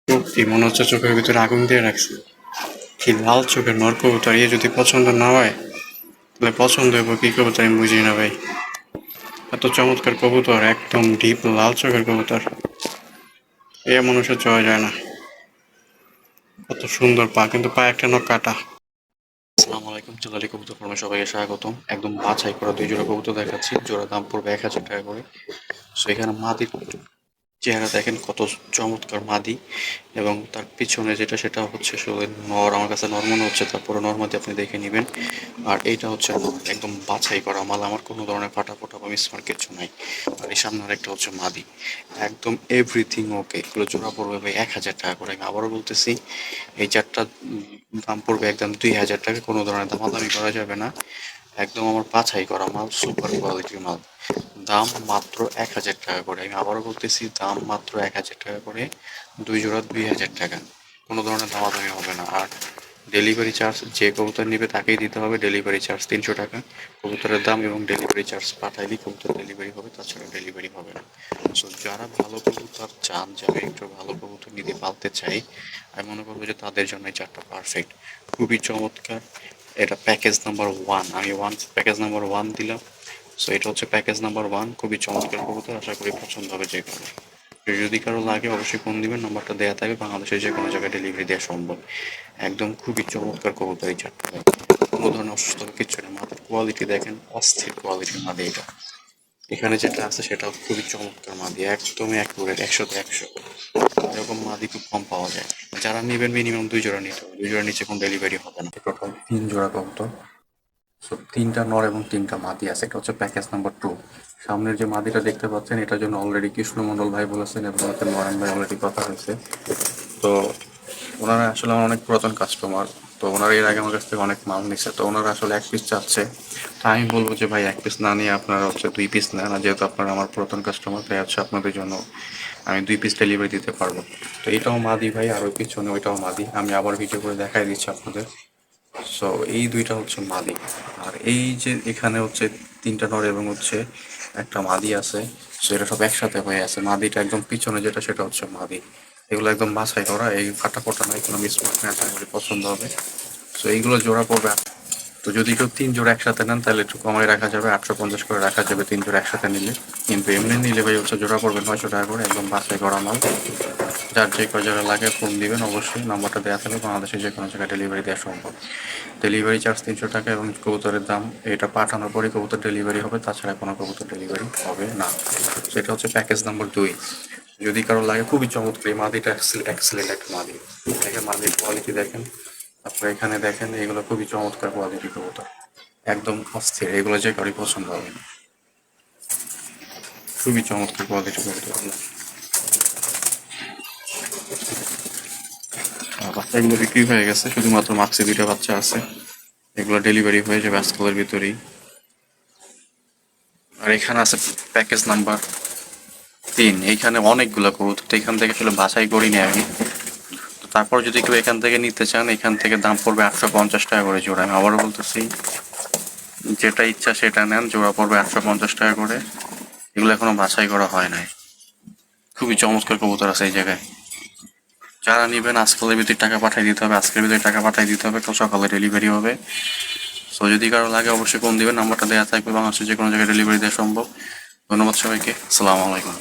সত্যি মনে হচ্ছে চোখের ভিতরে আগুন দিয়ে রাখছে। কি লাল চোখের নর কবুতর, এ যদি পছন্দ না হয় তাহলে পছন্দ হইব কি কবুতর আমি বুঝি না ভাই। এত চমৎকার কবুতর, একদম ডিপ লাল চোখের কবুতর, এ মানুষের চাওয়া যায় না। কত সুন্দর পা, কিন্তু পা একটা নখ কাটা। আসসালামু আলাইকুম, চুলালি কবুতর ফার্মে সবাইকে স্বাগতম। একদম বাছাই করা দুই জোড়া কবুতর দেখাচ্ছি, জোড়া দাম পড়বে 1000 টাকা করে। সো এখানে মাদির চেহারা দেখেন কত চমৎকার মাদি, এবং তার পিছনে যেটা সেটা হচ্ছে আসলে নর, আমার কাছে নর মনে হচ্ছে, তারপরে নর্মাদি আপনি দেখে নেবেন। আর এইটা হচ্ছে একদম বাছাই করা মাল, আমার কোনো ধরনের ফাটা ফোটা বা মিসমার্ক কিছু নাই। আর এই সামনে আরেকটা হচ্ছে মাদি, একদম এভরিথিং ওকে। এগুলো জোড়া পড়বে ভাই 1000 টাকা করে। আমি আবারও বলতেছি, এই চারটা দাম পড়বে একদম 2000 টাকা, কোনো ধরনের দামাদামি করা যাবে না। একদম আমার বাছাই করা মাল, সুপার কোয়ালিটির মাল। দাম মাত্র 1000 টাকা করে। আমি আবারও বলতেছি, দাম মাত্র 1000 টাকা করে। দুই জোড়া 2000 টাকা, কোনো ধরনের দামাদামি হবে না। আর ডেলিভারি চার্জ যে কবুতর নেবে তাকেই দিতে হবে। ডেলিভারি চার্জ 300 টাকা। কবুতরের দাম এবং ডেলিভারি চার্জ পাঠাইলেই কবুতর ডেলিভারি হবে, তাছাড়া ডেলিভারি হবে না। সো যারা ভালো কবুতর চান, যারা একটু ভালো কবুতর নিতে পালতে চাই, আমি মনে করবো যে তাদের জন্য এই চারটা পারফেক্ট, খুবই চমৎকার। এটা প্যাকেজ নাম্বার 1, আমি প্যাকেজ নাম্বার 1 দিলাম। সো এটা হচ্ছে প্যাকেজ নাম্বার 1, খুবই চমৎকার কবুতর, আশা করি পছন্দ হবে যে কারো। যদি কারো লাগে অবশ্যই ফোন দিবেন, নাম্বারটা দেওয়া থাকবে, বাংলাদেশের যে কোনো জায়গায় ডেলিভারি দেওয়া সম্ভব। একদম খুবই চমৎকার কবুতর এই চারটা, কোনো ধরনের অসুস্থ কিচ্ছু নেই। মাথার কোয়ালিটি দেখেন, অস্থির কোয়ালিটির মাদি এটা। এখানে যেটা আছে সেটাও খুবই চমৎকার মাদি, একদমই অ্যাকুরেট, 100-তে 100। এরকম মাদি খুব কম পাওয়া যায়। যারা নেবেন মিনিমাম 2 জোড়া নিতে হবে, 2 জোড়ার নিচে কোনো ডেলিভারি হবে না। টোটাল 3 জোড়া কবুতর। সো 3টা নর এবং 3টা মাদি আছে, এটা হচ্ছে প্যাকেজ নাম্বার 2। সামনের যে মাদিটা দেখতে পাচ্ছেন, এটার জন্য অলরেডি কৃষ্ণমন্ডল ভাই বলেছেন এবং নয়ন ভাই অলরেডি কথা হয়েছে। তো ওনারা আসলে আমার অনেক পুরাতন কাস্টমার, তো ওনারা এর আগে আমার কাছ থেকে অনেক মাল নিচ্ছে, তো ওনারা আসলে 1 পিস চাচ্ছে। তো আমি বলবো যে ভাই 1 পিস না নিয়ে আপনারা হচ্ছে 2 পিস নেন, আর যেহেতু আপনারা আমার পুরাতন কাস্টমার, তাই হচ্ছে আপনাদের জন্য আমি 2 পিস ডেলিভারি দিতে পারবো। তো এটাও মাদি ভাই, আর ওই পিছনে ওইটাও মাদি, আমি আবার ভিডিও করে দেখাই দিচ্ছি আপনাদের। সো এই দুইটা হচ্ছে মাদি। আর এই যে এখানে হচ্ছে 3টা নর এবং হচ্ছে একটা মাদি আছে। সো এটা সব একসাথে হয়ে আছে। মাদিটা একদম পিছনে যেটা সেটা হচ্ছে মাদি। এগুলো একদম বাছাই করা, এই ফাটা ফোটা নাই, কোনো মিসমার্ক না, আশা করি পছন্দ হবে। সো এইগুলো জোড়া পড়বে। তো যদি কেউ 3 জোড়া একসাথে নেন তাহলে একটু কমাই রাখা যাবে, 850 করে রাখা যাবে 3 জোড়া একসাথে নিলে। কিন্তু এমনি নিলে ভাই হচ্ছে জোড়া পড়বে 900 টাকা করে, একদম বাছাই করা মাল। যার যে কয় জায়গা লাগে ফোন দিবেন, অবশ্যই নাম্বারটা দেওয়া থাকবে, বাংলাদেশের যে কোনো জায়গায় ডেলিভারি দেওয়া সম্ভব। ডেলিভারি চার্জ 300 টাকা, এবং কবুতরের দাম এটা পাঠানোর পরে কবুতর ডেলিভারি হবে, তাছাড়া কোনো কবুতর ডেলিভারি হবে না। সেটা হচ্ছে প্যাকেজ নাম্বার 2। যদি কারো লাগে, খুবই চমৎকার এই মাদিটা, এক্সেলেন্ট একটা মাদি। দেখেন মাদির কোয়ালিটি দেখেন, আপনারা এখানে দেখেন, এগুলো খুবই চমৎকার কোয়ালিটি কবুতর, একদম অস্থির। এগুলো যে কারোই পছন্দ হবে, খুবই চমৎকার কোয়ালিটি কবুতর। বাচ্চাগুলো বিক্রি হয়ে গেছে, শুধুমাত্র মাক্সে 2টা বাচ্চা আছে। এগুলো ডেলিভারি হয়ে যাবে আজকালের ভিতরেই। আর এখানে আছে প্যাকেজ নাম্বার 3, এইখানে অনেকগুলো কবুতর, তো এখান থেকে আসলে বাছাই করিনি আমি। তো তারপর যদি কেউ এখান থেকে নিতে চান, এখান থেকে দাম পড়বে 850 টাকা করে জোড়া। আমি আবারও বলতেছি, যেটা ইচ্ছা সেটা নেন, জোড়া পড়বে 850 টাকা করে। এগুলো এখনো বাছাই করা হয় নাই, খুবই চমৎকার কবুতর আছে এই জায়গায়। যারা নেবেন আজকালের ভিতরে টাকা পাঠিয়ে দিতে হবে, আজকের ভিতরে টাকা পাঠিয়ে দিতে হবে, কাল সকালে ডেলিভারি হবে। সো যদি কারো লাগে অবশ্যই ফোন দিবেন, নাম্বারটা দেওয়া থাকবে, বাংলাদেশের যে কোনো জায়গায় ডেলিভারি দেওয়া সম্ভব। ধন্যবাদ সবাইকে, আসসালামু আলাইকুম।